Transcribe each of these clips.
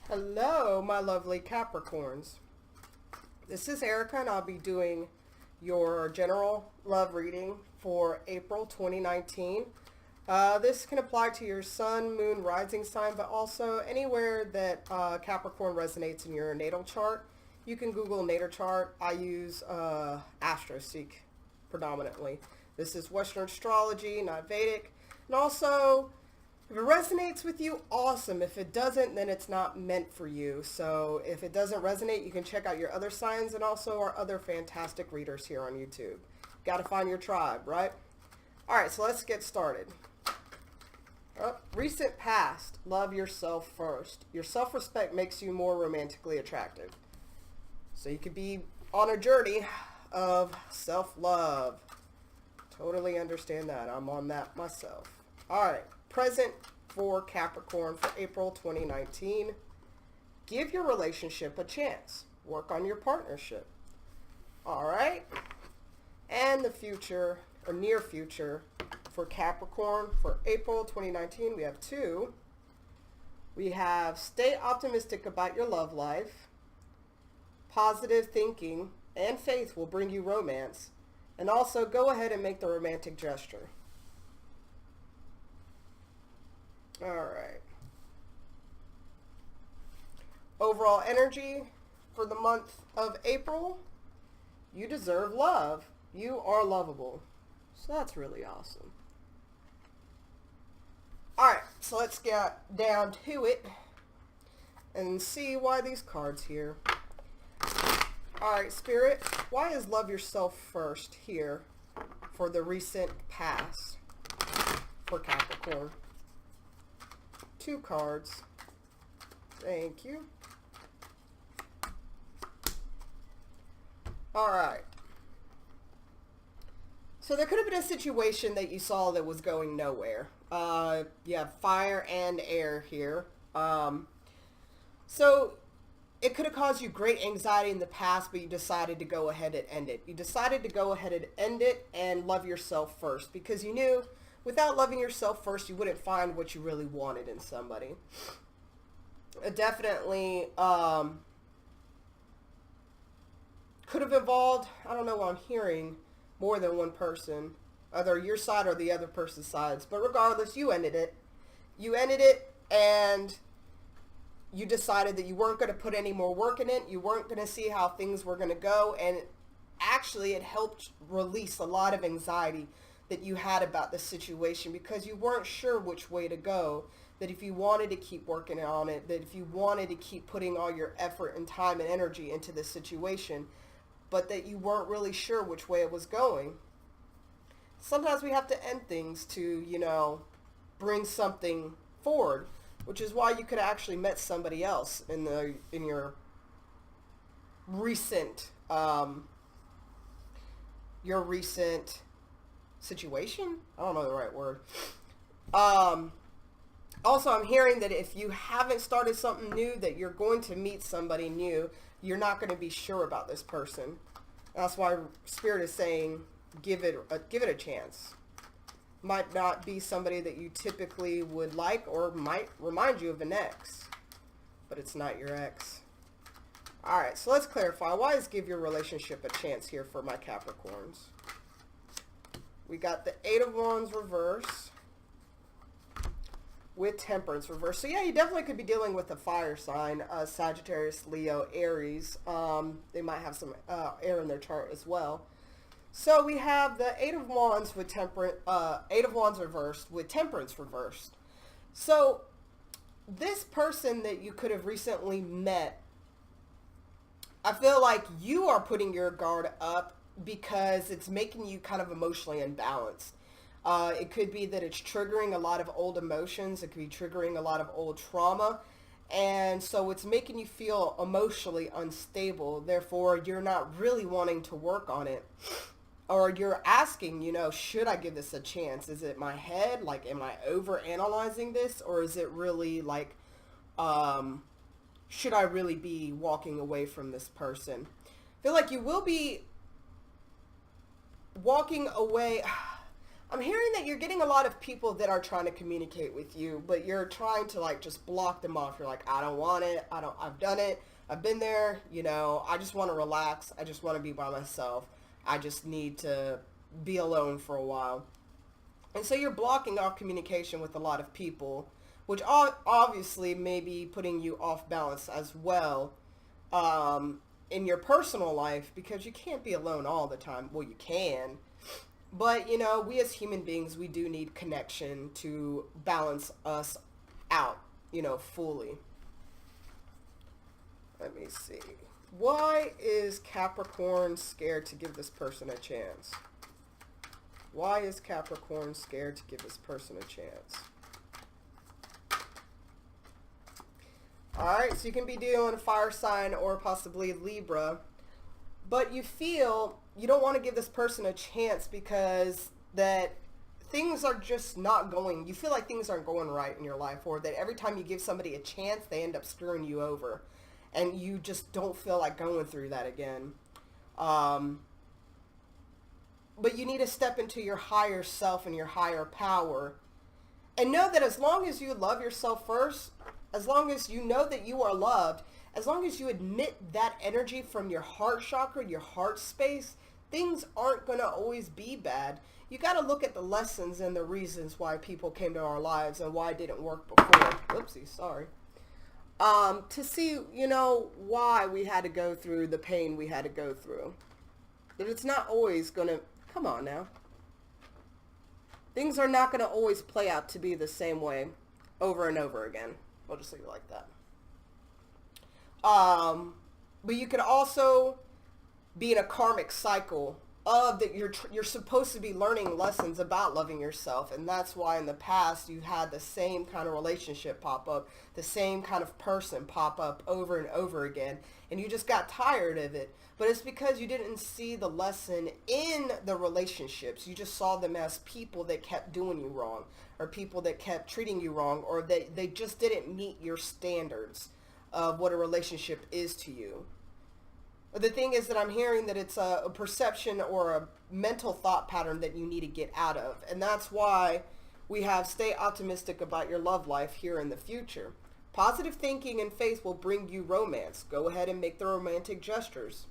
Hello, my lovely Capricorns. This is Erica, and I'll be doing your general love reading for April 2019. This can apply to your sun, moon, rising sign, but also anywhere that Capricorn resonates in your natal chart. You can Google natal chart. I use AstroSeek predominantly. This is Western astrology, not Vedic. And also, if it resonates with you, awesome. If it doesn't, then it's not meant for you. So if it doesn't resonate, you can check out your other signs and also our other fantastic readers here on YouTube. Got to find your tribe, right? All right, so let's get started. Recent past, love yourself first. Your self-respect makes you more romantically attractive. So you could be on a journey of self-love. Totally understand that. I'm on that myself. All right. Present for Capricorn for April 2019. Give your relationship a chance. Work on your partnership. All right. And the future or near future for Capricorn for April 2019, we have two. We have stay optimistic about your love life. Positive thinking and faith will bring you romance. And also go ahead and make the romantic gesture. All right. Overall energy for the month of April. You deserve love. You are lovable. So that's really awesome. All right, so let's get down to it and see why these cards here. All right, Spirit, why is love yourself first here for the recent past for Capricorn? Two cards. Thank you. All right. So there could have been a situation that you saw that was going nowhere. You have fire and air here. So it could have caused you great anxiety in the past, but you decided to go ahead and end it. You decided to go ahead and end it and love yourself first because you knew without loving yourself first, you wouldn't find what you really wanted in somebody. It definitely could have involved, I don't know what I'm hearing, more than one person, either your side or the other person's sides. But regardless, you ended it. You ended it and you decided that you weren't going to put any more work in it. You weren't going to see how things were going to go. And actually, it helped release a lot of anxiety that you had about the situation because you weren't sure which way to go, that if you wanted to keep working on it, that if you wanted to keep putting all your effort and time and energy into this situation, but that you weren't really sure which way it was going. Sometimes we have to end things to, bring something forward, which is why you could have actually met somebody else in your recent situation. I don't know the right word. Also, I'm hearing that if you haven't started something new, that you're going to meet somebody new. You're not going to be sure about this person. That's why Spirit is saying give it a chance. Might not be somebody that you typically would like or might remind you of an ex, but it's not your ex. All right, so let's clarify. Why is give your relationship a chance here for my Capricorns? We got the Eight of Wands reverse with Temperance reverse. So yeah, you definitely could be dealing with a fire sign, Sagittarius, Leo, Aries. They might have some air in their chart as well. So we have the Eight of Wands with Eight of Wands reversed with Temperance reversed. So this person that you could have recently met, I feel like you are putting your guard up because it's making you kind of emotionally imbalanced. It could be that it's triggering a lot of old emotions. It could be triggering a lot of old trauma. And so it's making you feel emotionally unstable. Therefore, you're not really wanting to work on it. Or you're asking, should I give this a chance? Is it my head? Like, am I over analyzing this? Or is it really like, should I really be walking away from this person? I feel like you will be walking away. I'm hearing that you're getting a lot of people that are trying to communicate with you, but you're trying to like just block them off. You're like, I don't want it. I've done it. I've been there. You know, I just want to relax. I just want to be by myself. I just need to be alone for a while. And so you're blocking off communication with a lot of people, which obviously may be putting you off balance as well in your personal life, because you can't be alone all the time. Well, you can. But, you know, we as human beings, we do need connection to balance us out, you know, fully. Let me see. Why is Capricorn scared to give this person a chance? Why is Capricorn scared to give this person a chance? Alright, so you can be dealing a fire sign or possibly Libra. But you feel you don't want to give this person a chance because that things are just not going, you feel like things aren't going right in your life, or that every time you give somebody a chance, they end up screwing you over. And you just don't feel like going through that again. But you need to step into your higher self and your higher power. And know that as long as you love yourself first, as long as you know that you are loved, as long as you admit that energy from your heart chakra, your heart space, things aren't going to always be bad. You got to look at the lessons and the reasons why people came to our lives and why it didn't work before. Whoopsie, sorry. To see, you know, why we had to go through the pain we had to go through. But it's not always going to, come on now. Things are not going to always play out to be the same way over and over again. We'll just leave it like that. But you could also be in a karmic cycle of that you're supposed to be learning lessons about loving yourself, and that's why in the past you had the same kind of relationship pop up, the same kind of person pop up over and over again, and you just got tired of it. But it's because you didn't see the lesson in the relationships. You just saw them as people that kept doing you wrong, or people that kept treating you wrong, or they just didn't meet your standards of what a relationship is to you. The thing is that I'm hearing that it's a perception or a mental thought pattern that you need to get out of. And that's why we have stay optimistic about your love life here in the future. Positive thinking and faith will bring you romance. Go ahead and make the romantic gestures.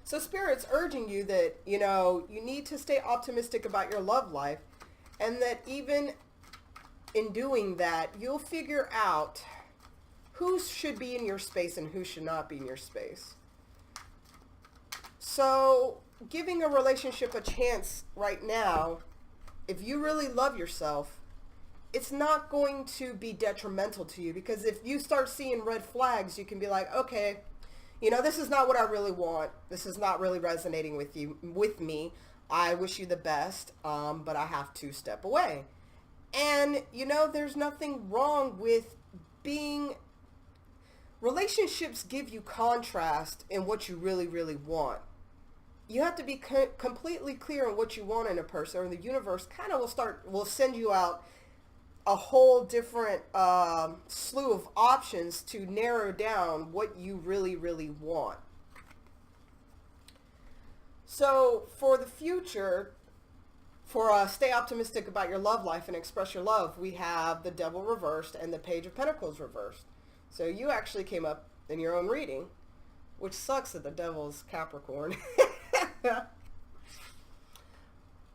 So Spirit's urging you that, you know, you need to stay optimistic about your love life, and that even in doing that, you'll figure out who should be in your space and who should not be in your space. So giving a relationship a chance right now, if you really love yourself, it's not going to be detrimental to you, because if you start seeing red flags, you can be like, okay, you know, this is not what I really want. This is not really resonating with me. I wish you the best, but I have to step away. And, you know, there's nothing wrong with being... Relationships give you contrast in what you really, really want. You have to be completely clear on what you want in a person, or the universe kind of will send you out a whole different slew of options to narrow down what you really, really want. So for the future, for stay optimistic about your love life and express your love, we have the Devil reversed and the Page of Pentacles reversed. So you actually came up in your own reading, which sucks that the Devil's Capricorn.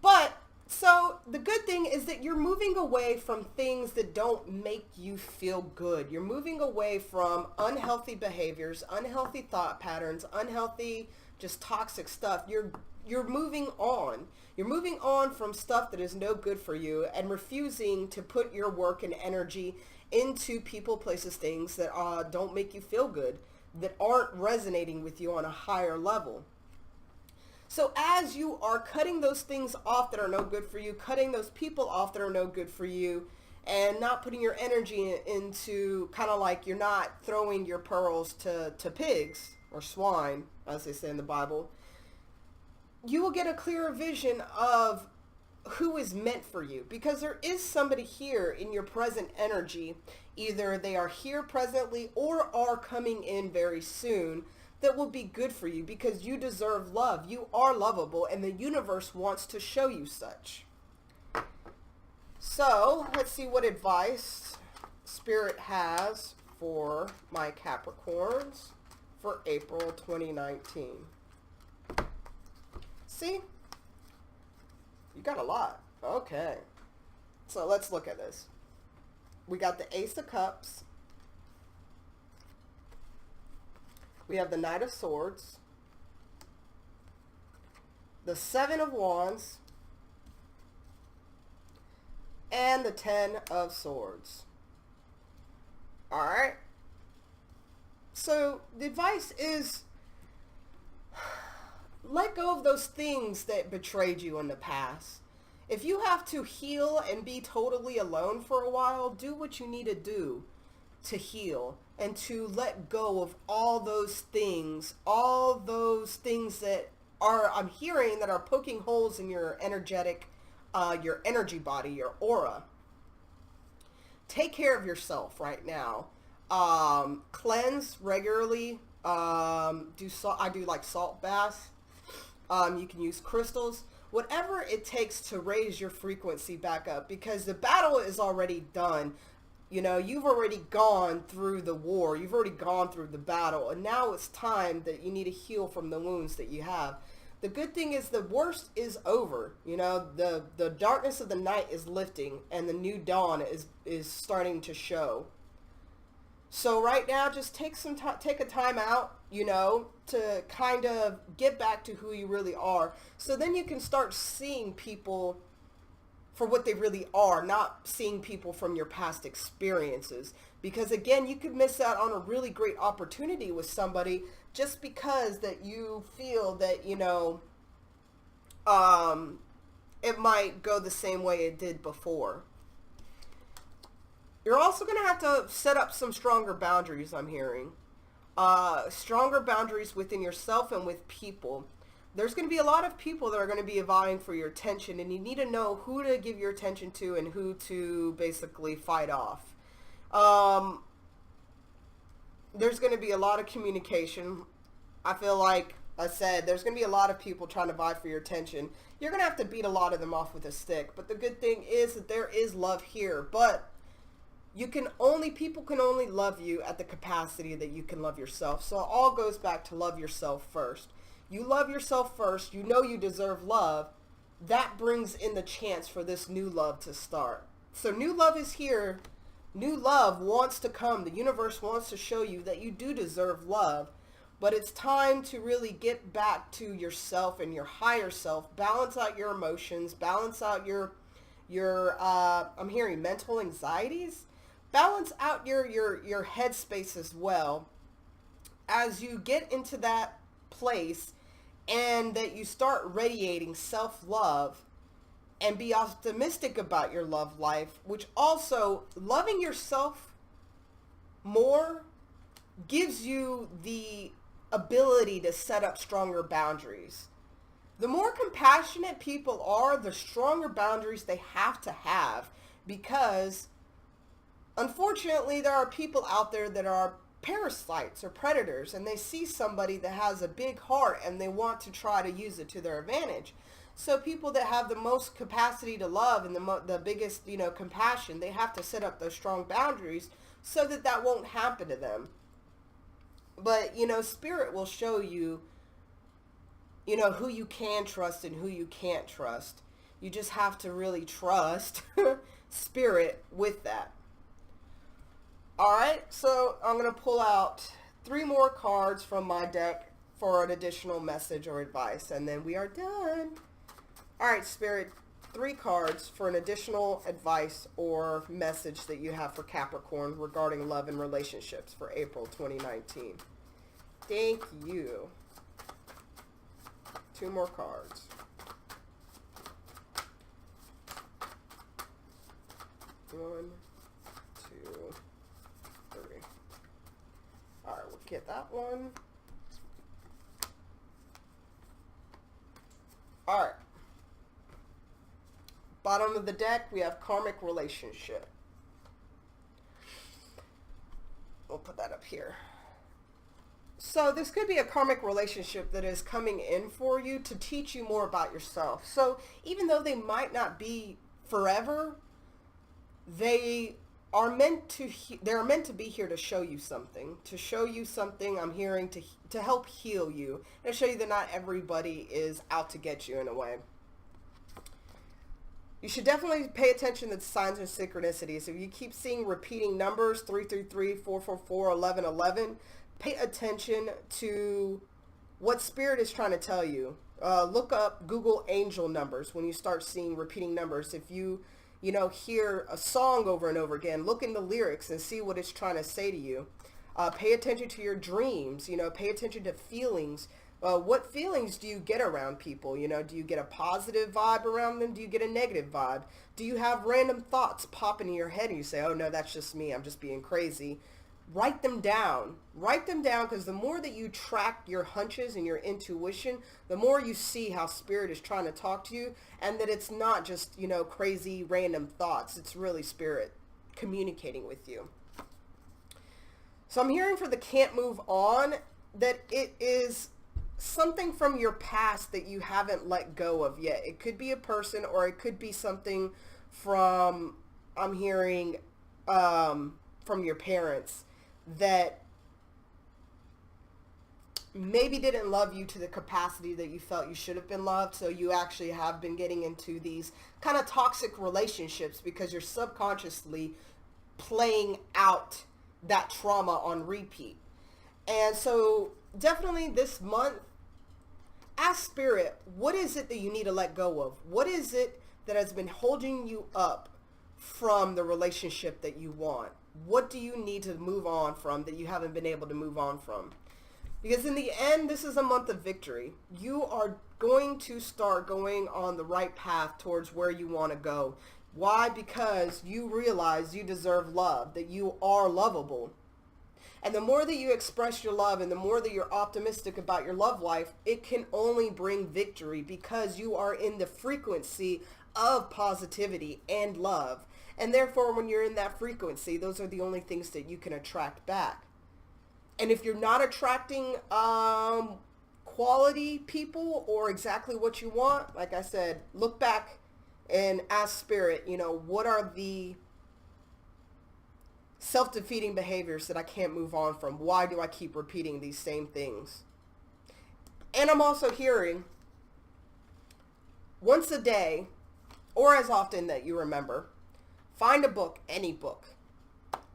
But, so the good thing is that you're moving away from things that don't make you feel good. You're moving away from unhealthy behaviors, unhealthy thought patterns, unhealthy, just toxic stuff. You're moving on. You're moving on from stuff that is no good for you, and refusing to put your work and energy into people, places, things that don't make you feel good, that aren't resonating with you on a higher level. So as you are cutting those things off that are no good for you, cutting those people off that are no good for you, and not putting your energy into kind of like you're not throwing your pearls to pigs or swine, as they say in the Bible, you will get a clearer vision of who is meant for you, because there is somebody here in your present energy. Either they are here presently or are coming in very soon, that will be good for you because you deserve love. You are lovable, and the universe wants to show you such. So let's see what advice Spirit has for my Capricorns for April 2019. See? You got a lot. Okay. So let's look at this. We got the Ace of Cups. We have the Knight of Swords. The Seven of Wands. And the Ten of Swords. Alright. So the advice is let go of those things that betrayed you in the past. If you have to heal and be totally alone for a while, do what you need to do to heal and to let go of all those things that are, I'm hearing, that are poking holes in your energetic, your energy body, your aura. Take care of yourself right now. Cleanse regularly. I do like salt baths. You can use crystals. Whatever it takes to raise your frequency back up, because the battle is already done. You know, you've already gone through the war. You've already gone through the battle. And now it's time that you need to heal from the wounds that you have. The good thing is the worst is over. You know, the darkness of the night is lifting and the new dawn is starting to show. So right now, just take a time out, you know, to kind of get back to who you really are. So then you can start seeing people for what they really are, not seeing people from your past experiences. Because again, you could miss out on a really great opportunity with somebody just because that you feel that, you know, it might go the same way it did before. You're also going to have to set up some stronger boundaries, I'm hearing. Stronger boundaries within yourself and with people. There's going to be a lot of people that are going to be vying for your attention, and you need to know who to give your attention to and who to basically fight off. There's going to be a lot of communication. I feel like I said, there's going to be a lot of people trying to vie for your attention. You're going to have to beat a lot of them off with a stick. But the good thing is that there is love here. But people can only love you at the capacity that you can love yourself. So it all goes back to love yourself first. You love yourself first. You know you deserve love. That brings in the chance for this new love to start. So new love is here. New love wants to come. The universe wants to show you that you do deserve love. But it's time to really get back to yourself and your higher self. Balance out your emotions. Balance out your I'm hearing mental anxieties. Balance out your headspace as well as you get into that place and that you start radiating self-love and be optimistic about your love life, which also loving yourself more gives you the ability to set up stronger boundaries. The more compassionate people are, the stronger boundaries they have to have, because unfortunately there are people out there that are parasites or predators, and they see somebody that has a big heart and they want to try to use it to their advantage. So people that have the most capacity to love and the biggest, you know, compassion, they have to set up those strong boundaries so that that won't happen to them. But, you know, Spirit will show you, you know, who you can trust and who you can't trust. You just have to really trust Spirit with that. All right, so I'm going to pull out 3 more cards from my deck for an additional message or advice, and then we are done. All right, Spirit, 3 cards for an additional advice or message that you have for Capricorn regarding love and relationships for April 2019. Thank you. 2 more cards. One, 2, 3. All right, we'll get that one. All right. Bottom of the deck, we have karmic relationship. We'll put that up here. So this could be a karmic relationship that is coming in for you to teach you more about yourself. So even though they might not be forever, they are meant to they're meant to be here to show you something. To show you something, I'm hearing, to help heal you and show you that not everybody is out to get you in a way. You should definitely pay attention to signs and synchronicities. If you keep seeing repeating numbers, 333, 444, 1111, pay attention to what Spirit is trying to tell you. Look up, Google angel numbers when you start seeing repeating numbers. If you hear a song over and over again, look in the lyrics and see what it's trying to say to you. Pay attention to your dreams, pay attention to feelings. What feelings do you get around people? Do you get a positive vibe around them? Do you get a negative vibe? Do you have random thoughts pop into your head and you say, oh no, that's just me, I'm just being crazy? Write them down. Write them down, because the more that you track your hunches and your intuition, the more you see how Spirit is trying to talk to you, and that it's not just, crazy random thoughts. It's really Spirit communicating with you. So I'm hearing for the can't move on that it is something from your past that you haven't let go of yet. It could be a person, or it could be something from, I'm hearing, from your parents that maybe didn't love you to the capacity that you felt you should have been loved. So you actually have been getting into these kind of toxic relationships because you're subconsciously playing out that trauma on repeat. And so definitely this month, ask Spirit, what is it that you need to let go of? What is it that has been holding you up from the relationship that you want? What do you need to move on from that you haven't been able to move on from? Because in the end, this is a month of victory. You are going to start going on the right path towards where you want to go. Why? Because you realize you deserve love, that you are lovable. And the more that you express your love and the more that you're optimistic about your love life, it can only bring victory because you are in the frequency of positivity and love. And therefore, when you're in that frequency, those are the only things that you can attract back. And if you're not attracting quality people or exactly what you want, like I said, look back and ask Spirit, what are the self-defeating behaviors that I can't move on from? Why do I keep repeating these same things? And I'm also hearing once a day, or as often that you remember, find a book, any book.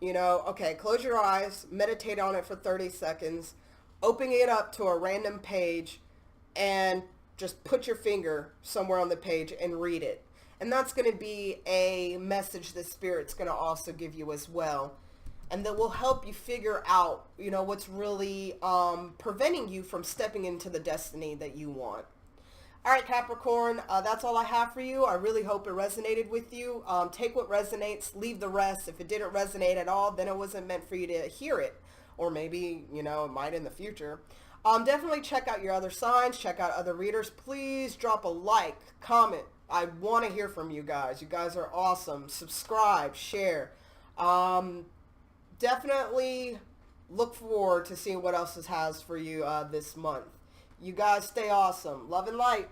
Okay, close your eyes, meditate on it for 30 seconds, open it up to a random page, and just put your finger somewhere on the page and read it. And that's going to be a message that Spirit's going to also give you as well. And that will help you figure out, what's really preventing you from stepping into the destiny that you want. All right, Capricorn, that's all I have for you. I really hope it resonated with you. Take what resonates, leave the rest. If it didn't resonate at all, then it wasn't meant for you to hear it. Or maybe, it might in the future. Definitely check out your other signs. Check out other readers. Please drop a like, comment. I want to hear from you guys. You guys are awesome. Subscribe, share. Definitely look forward to seeing what else it has for you this month. You guys stay awesome. Love and light.